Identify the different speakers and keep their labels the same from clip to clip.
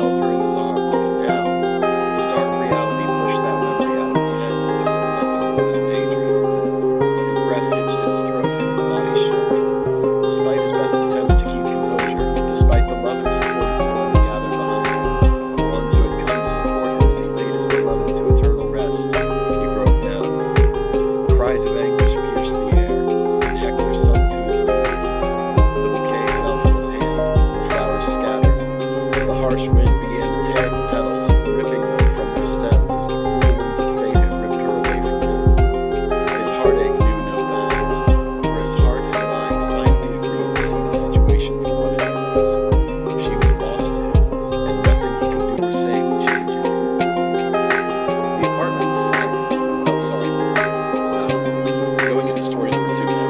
Speaker 1: held her in his arms, but now, stark reality pushed that memory out of his head as if it were nothing more than a daydream. His breath hitched in his throat and his body shook. Despite his best attempts to keep composure, despite the love and support of the ones gathered behind him, the ones who had come to support him as he laid his beloved to eternal rest, he broke down. Cries of anguish pierced the air, and Hector sunk to his knees. The bouquet fell from his hand, the flowers scattered. The harsh wind began to tear the petals, ripping them from their stems as the cruel winds of fate had ripped her away from him. His heartache knew no bounds, for his heart and mind finally agreed to see the situation for what it was. She was lost to him, and nothing he could do or say would change it. The apartment was silent. Oh, sorry. Going into story number 2 now.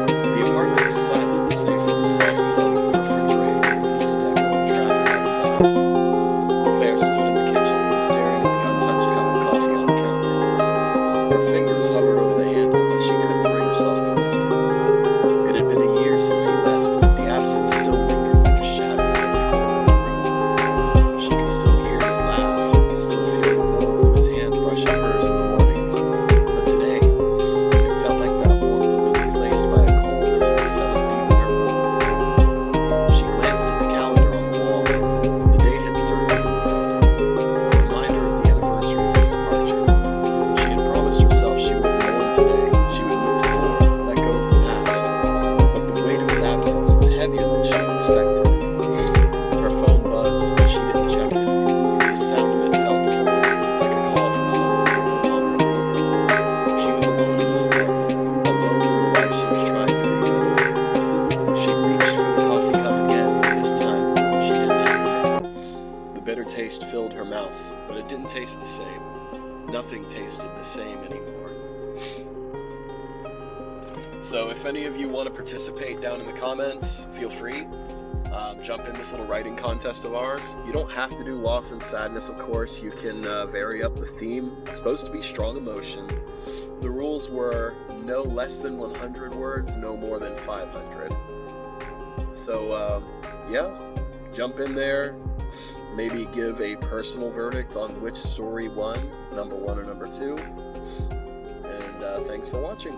Speaker 1: The apartment was silent, save for the soft hum of the refrigerator and the distant echo of traffic outside. Claire stood in the kitchen, staring at the untouched cup of coffee on the counter. Her fingers hovered over the handle, but she couldn't bring herself to lift it. It had been a year since he left, but the absence still lingered like a shadow in every corner of the room. She could still hear his laugh, still feel the warmth of his hand brushing hers in the mornings. But today, it felt like that warmth had been replaced by a coldness that settled deep in her bones. She glanced at the calendar on the wall. The date had circled in red, a reminder of the anniversary of his departure. She had promised herself she wouldn't mourn today. She would move forward, let go of the past. But the weight of his absence was heavier than she had expected. Her phone buzzed, but she didn't check it. The sound of it felt foreign, like a call from someone who no longer lived. She was alone in this apartment, alone in the life she was trying to rebuild. She reached for the coffee cup again, but this time she didn't hesitate. The bitter taste filled her mouth, but it didn't taste the same. Nothing tasted the same anymore. So if any of you want to participate down in the comments, feel free. Jump in this little writing contest of ours. You don't have to do loss and sadness, of course. You can vary up the theme. It's supposed to be strong emotion. The rules were no less than 100 words, no more than 500. So, yeah, jump in there. Maybe give a personal verdict on which story won, number 1 or number 2. And thanks for watching.